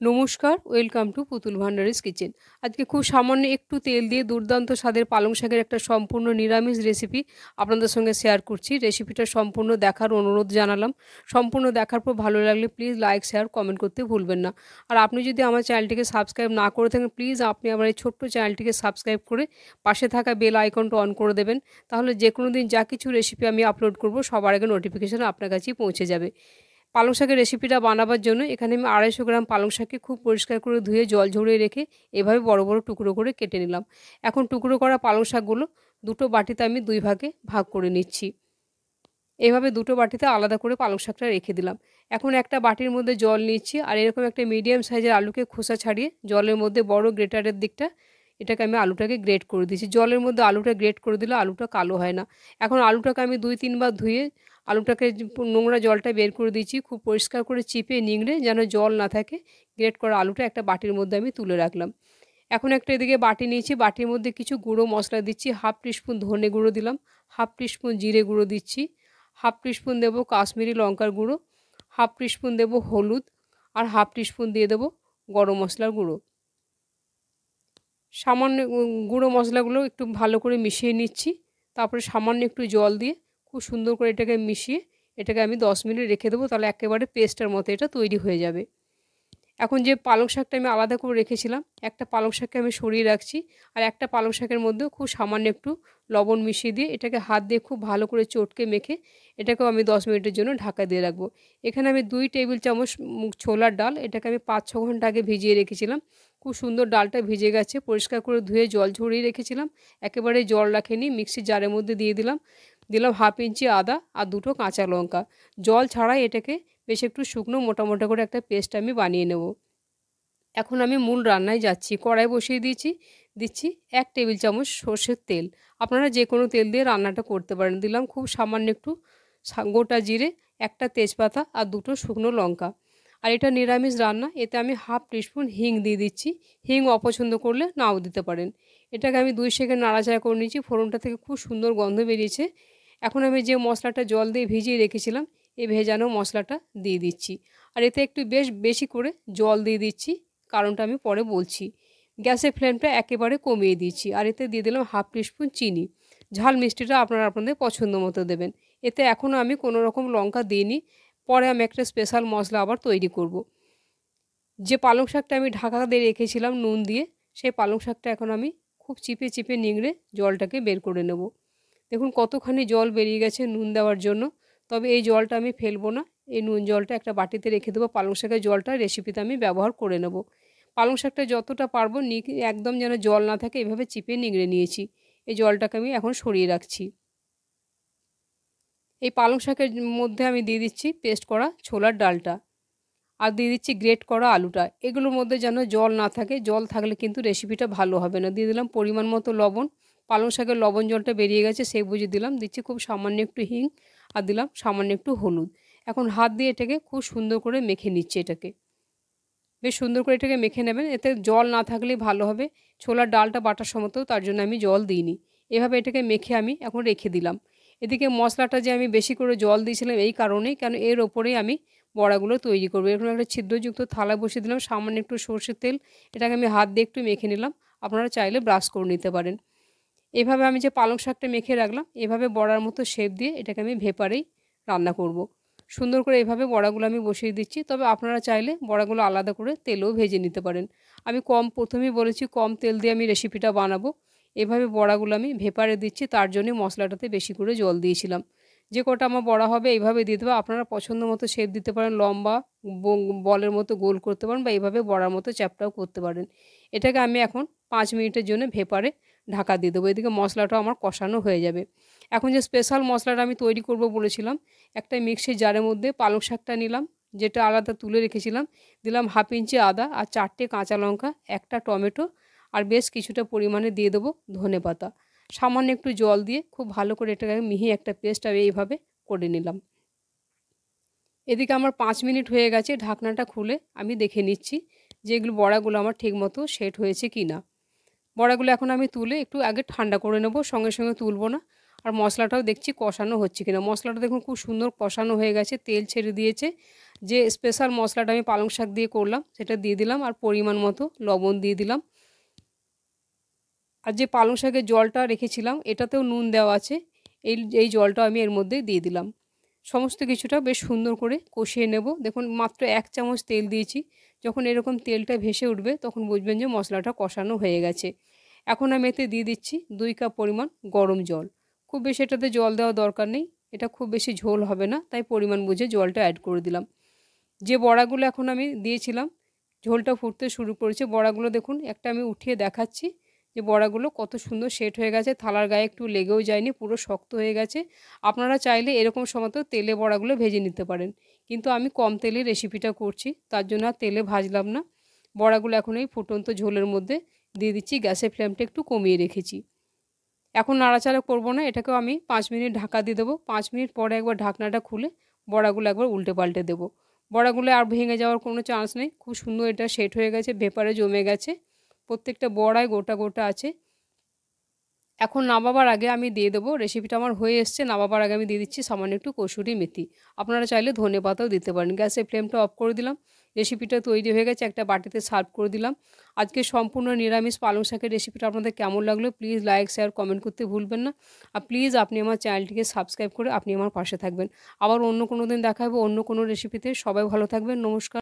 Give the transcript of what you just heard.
নমস্কার, welcome to পুতুল ভান্ডারিস kitchen. আজকে খুব সামান্য একটু তেল দিয়ে দুর্দান্ত স্বাদের পালং শাকের একটা সম্পূর্ণ নিরামিষ রেসিপি আপনাদের সঙ্গে শেয়ার করছি। রেসিপিটা সম্পূর্ণ দেখার অনুরোধ জানালাম। সম্পূর্ণ দেখার পর ভালো লাগলে প্লিজ লাইক, শেয়ার, কমেন্ট করতে ভুলবেন না। আর আপনি যদি আমার চ্যানেলটিকে সাবস্ক্রাইব না করে থাকেন, প্লিজ আপনি আমার এই ছোট্ট চ্যানেলটিকে সাবস্ক্রাইব করে পাশে থাকা বেল আইকনটা অন করে দেবেন। তাহলে যে কোনো দিন যা কিছু রেসিপি আমি আপলোড করব সবার আগে নোটিফিকেশান আপনার কাছেই পৌঁছে যাবে। পালং শাকের রেসিপিটা বানাবার জন্য এখানে আমি 250 গ্রাম পালং শাককে খুব পরিষ্কার করে ধুয়ে জল ঝরিয়ে রেখে এভাবে বড় বড় টুকরো করে কেটে নিলাম। এখন টুকরো করা পালং শাকগুলো দুটো বাটিতে আমি 2 ভাগে ভাগ করে নিচ্ছি। এভাবে দুটো বাটিতে আলাদা করে পালং শাকটা রেখে দিলাম। এখন একটা বাটির মধ্যে জল নিচ্ছি আর এরকম একটা মিডিয়াম সাইজের আলুকে খোসা ছাড়িয়ে জলের মধ্যে বড় গ্রেটারের দিকটা এটাকে আমি আলুটাকে গ্রেট করে দিচ্ছি। জলের মধ্যে আলুটা গ্রেট করে দিলে আলুটা কালো হয় না। এখন আলুটাকে আমি 2-3 বার ধুয়ে আলুটাকে নোংরা জলটা বের করে দিচ্ছি। খুব পরিষ্কার করে চিপে নিংড়ে যেন জল না থাকে গ্রেট করা আলুটা একটা বাটির মধ্যে আমি তুলে রাখলাম। এখন একটা এদিকে বাটি নিয়েছি, বাটির মধ্যে কিছু গুঁড়ো মশলা দিচ্ছি। 1/2 টিস্পুন ধনে গুঁড়ো দিলাম, 1/2 টিস্পুন জিরে গুঁড়ো দিচ্ছি, 1/2 টিস্পুন দেবো কাশ্মীরি লঙ্কার গুঁড়ো, 1/2 টিস্পুন দেবো হলুদ আর 1/2 টিস্পুন দিয়ে দেবো গরম মশলার গুঁড়ো। সামান্য গুঁড়ো মশলাগুলো একটু ভালো করে মিশিয়ে নিচ্ছি। তারপরে সামান্য একটু জল দিয়ে খুব সুন্দর করে এটাকে মিশিয়ে এটাকে আমি 10 মিনিট রেখে দেবো। তাহলে একেবারে পেস্টের মতো এটা তৈরি হয়ে যাবে। এখন যে পালং শাকটা আমি আলাদা করে রেখেছিলাম, একটা পালং শাককে আমি সরিয়ে রাখছি আর একটা পালং শাকের মধ্যেও খুব সামান্য একটু লবণ মিশিয়ে দিয়ে এটাকে হাত দিয়ে খুব ভালো করে চটকে মেখে এটাকেও আমি 10 মিনিটের জন্য ঢাকা দিয়ে রাখবো। এখানে আমি 2 টেবিল চামচ ছোলার ডাল, এটাকে আমি 5-6 ঘন্টা আগে ভিজিয়ে রেখেছিলাম। খুব সুন্দর ডালটা ভিজে গেছে, পরিষ্কার করে ধুয়ে জল ঝরিয়ে রেখেছিলাম। একেবারে জল রাখিনি, মিক্সির জারের মধ্যে দিয়ে দিলাম 1/2 ইঞ্চি আদা আর 2টো কাঁচা লঙ্কা। জল ছাড়াই এটাকে বেশ একটু শুকনো মোটা মোটা করে একটা পেস্ট আমি বানিয়ে নেব। এখন আমি মূল রান্নায় যাচ্ছি। কড়াই বসিয়ে দিচ্ছি 1 টেবিল চামচ সর্ষের তেল। আপনারা যে কোনো তেল দিয়ে রান্নাটা করতে পারেন। দিলাম খুব সামান্য একটু গোটা জিরে, একটা তেজপাতা আর 2টো শুকনো লঙ্কা। আর এটা নিরামিষ রান্না, এতে আমি 1/2 টিস্পুন হিং দিয়ে দিচ্ছি। হিং অপছন্দ করলে নাও দিতে পারেন। এটাকে আমি 2 সেকেন্ড নাড়াচাড়া করে নিচ্ছি। ফোড়নটা থেকে খুব সুন্দর গন্ধ বেরিয়েছে। এখন আমি যে মশলাটা জল দিয়ে ভিজিয়ে রেখেছিলাম এই ভেজানো মশলাটা দিয়ে দিচ্ছি। আর এতে একটু বেশি করে জল দিয়ে দিচ্ছি, কারণটা আমি পরে বলছি। গ্যাসের ফ্লেমটা একেবারে কমিয়ে দিচ্ছি আর এতে দিয়ে দিলাম 1/2 টিস্পুন চিনি। ঝাল মিষ্টিটা আপনারা আপনাদের পছন্দ মতো দেবেন। এতে এখনও আমি কোনো রকম লঙ্কা দিইনি, পরে আমি একটা স্পেশাল মশলা আবার তৈরি করব। যে পালং শাকটা আমি ঢাকা দিয়ে রেখেছিলাম নুন দিয়ে, সেই পালং শাকটা এখন আমি খুব চিপে চিপে নিংড়ে জলটাকে বের করে নেব। দেখুন কতখানি জল বেরিয়ে গেছে নুন দেওয়ার জন্য। তবে এই জলটা আমি ফেলবো না, এই নুন জলটা একটা বাটিতে রেখে দেবো। পালং শাকের জলটা রেসিপিতে আমি ব্যবহার করে নেব। পালং শাকটা যতটা পারবো একদম যেন জল না থাকে এভাবে চিপে নিংড়ে নিয়েছি। এই জলটাকে আমি এখন সরিয়ে রাখছি। এই পালং শাকের মধ্যে আমি দিয়ে দিচ্ছি পেস্ট করা ছোলার ডালটা আর দিয়ে দিচ্ছি গ্রেট করা আলুটা। এগুলোর মধ্যে যেন জল না থাকে, জল থাকলে কিন্তু রেসিপিটা ভালো হবে না। দিয়ে দিলাম পরিমাণ মতো লবণ। পালং শাকের লবণ জলটা বেরিয়ে গেছে সেই বুঝে দিলাম। দিচ্ছি খুব সামান্য একটু হিং আর দিলাম সামান্য একটু হলুদ। এখন হাত দিয়ে এটাকে খুব সুন্দর করে মেখে নিচ্ছি। এটাকে বেশ সুন্দর করে এটাকে মেখে নেবেন। এতে জল না থাকলেই ভালো হবে। ছোলার ডালটা বাটার সময় তার জন্য আমি জল দিইনি। এভাবে এটাকে মেখে আমি এখন রেখে দিলাম। এদিকে মশলাটা যে আমি বেশি করে জল দিয়েছিলাম এই কারণেই, কেন এর ওপরেই আমি বড়াগুলো তৈরি করবো। এরকম একটা ছিদ্রযুক্ত থালা বসিয়ে দিলাম, সামান্য একটু সর্ষের তেল, এটাকে আমি হাত দিয়ে একটু মেখে নিলাম। আপনারা চাইলে ব্রাশ করে নিতে পারেন। এভাবে আমি যে পালং শাকটা মেখে রাখলাম এভাবে বড়ার মতো শেপ দিয়ে এটাকে আমি ভেপারেই রান্না করব। সুন্দর করে এভাবে বড়াগুলো আমি বসিয়ে দিচ্ছি। তবে আপনারা চাইলে বড়াগুলো আলাদা করে তেলেও ভেজে নিতে পারেন। আমি প্রথমেই বলেছি কম তেল দিয়ে আমি রেসিপিটা বানাবো। এভাবে বড়াগুলো আমি ভেপারে দিচ্ছি, তার জন্যই মশলাটাতে বেশি করে জল দিয়েছিলাম। যে কটা আমার বড়া হবে এইভাবে দিয়ে দেবো। আপনারা পছন্দ মতো শেপ দিতে পারেন, লম্বা বলের মতো গোল করতে পারেন বা এইভাবে বড়ার মতো চ্যাপটাও করতে পারেন। এটাকে আমি এখন 5 মিনিটের জন্য ভেপারে ঢাকা দিয়ে দেবো। এদিকে মশলাটাও আমার কষানো হয়ে যাবে। এখন যে স্পেশাল মশলাটা আমি তৈরি করব বলেছিলাম, একটা মিক্সির জারের মধ্যে পালং শাকটা নিলাম, যেটা আলাদা তুলে রেখেছিলাম, দিলাম 1/2 ইঞ্চি আদা আর 4টে কাঁচা লঙ্কা, একটা টমেটো আর বেশ কিছুটা পরিমাণে দিয়ে দেবো ধনেপাতা। সামান্য একটু জল দিয়ে খুব ভালো করে এটাকে মিহি একটা পেস্ট আমি এইভাবে করে নিলাম। এদিকে আমার 5 মিনিট হয়ে গেছে। ঢাকনাটা খুলে আমি দেখে নিচ্ছি যে এগুলো বড়াগুলো আমার ঠিকমতো সেট হয়েছে কি না। বড়াগুলো এখন আমি তুলে একটু আগে ঠান্ডা করে নেব, সঙ্গে সঙ্গে তুলব না। আর মশলাটাও দেখছি কষানো হচ্ছে কিনা। মশলাটা দেখুন খুব সুন্দর কষানো হয়ে গেছে, তেল ছেড়ে দিয়েছে। যে স্পেশাল মশলাটা আমি পালং শাক দিয়ে করলাম সেটা দিয়ে দিলাম, আর পরিমাণ মতো লবণ দিয়ে দিলাম। আর যে পালং শাকের জলটা রেখেছিলাম এটাতেও নুন দেওয়া আছে, এই জলটা আমি এর মধ্যে দিয়ে দিলাম। সমস্ত কিছুটা বেশ সুন্দর করে কষিয়ে নেব। দেখুন মাত্র 1 চামচ তেল দিয়েছি, যখন এরকম তেলটা ভেসে উঠবে তখন বুঝবেন যে মশলাটা কষানো হয়ে গেছে। এখন আমি এতে দিয়ে দিচ্ছি 2 কাপ পরিমাণ গরম জল। খুব বেশি এটাতে জল দেওয়ার দরকার নেই, এটা খুব বেশি ঝোল হবে না, তাই পরিমাণ বুঝে জলটা অ্যাড করে দিলাম। যে বড়াগুলো এখন আমি দিয়েছিলাম ঝোলটা ফুটতে শুরু করেছে, বড়াগুলো দেখুন একটা আমি উঠিয়ে দেখাচ্ছি যে বড়াগুলো কত সুন্দর সেট হয়ে গেছে, থালার গায়ে একটু লেগেও যায়নি, পুরো শক্ত হয়ে গেছে। আপনারা চাইলে এরকম সময় তো তেলে বড়াগুলো ভেজে নিতে পারেন, কিন্তু আমি কম তেলে রেসিপিটা করছি তার জন্য আর তেলে ভাজলাম না। বড়াগুলো এখন এই ফুটন্ত ঝোলের মধ্যে দিয়ে দিচ্ছি, গ্যাসের ফ্লেমটা একটু কমিয়ে রেখেছি। এখন নাড়াচাড়া করব না, এটাকেও আমি 5 মিনিট ঢাকা দিয়ে দেবো। 5 মিনিট পরে একবার ঢাকনাটা খুলে বড়াগুলো একবার উল্টে পাল্টে দেবো। বড়াগুলো আর ভেঙে যাওয়ার কোনো চান্স নেই, খুব সুন্দর এটা সেট হয়ে গেছে, ভেপারে জমে গেছে, প্রত্যেকটা বড়াই গোটা গোটা আছে। এখন নামাবার আগে আমি দিয়ে দেবো, রেসিপিটা আমার হয়ে এসছে, নামাবার আগে আমি দিয়ে দিচ্ছি সামান্য একটু কসুরি মেথি। আপনারা চাইলে ধনেপাতাও দিতে পারেন। গ্যাসের ফ্লেমটা অফ করে দিলাম, রেসিপিটা তৈরি হয়ে গেছে, একটা বাটিতে সার্ভ করে দিলাম। আজকে সম্পূর্ণ নিরামিষ পালং শাকের রেসিপিটা আপনাদের কেমন লাগলো প্লিজ লাইক শেয়ার কমেন্ট করতে ভুলবেন না। আর প্লিজ আপনি আমার চ্যানেলটিকে সাবস্ক্রাইব করে আপনি আমার পাশে থাকবেন। আবার অন্য কোনো দিন দেখা হবে অন্য কোনো রেসিপিতে। সবাই ভালো থাকবেন, নমস্কার।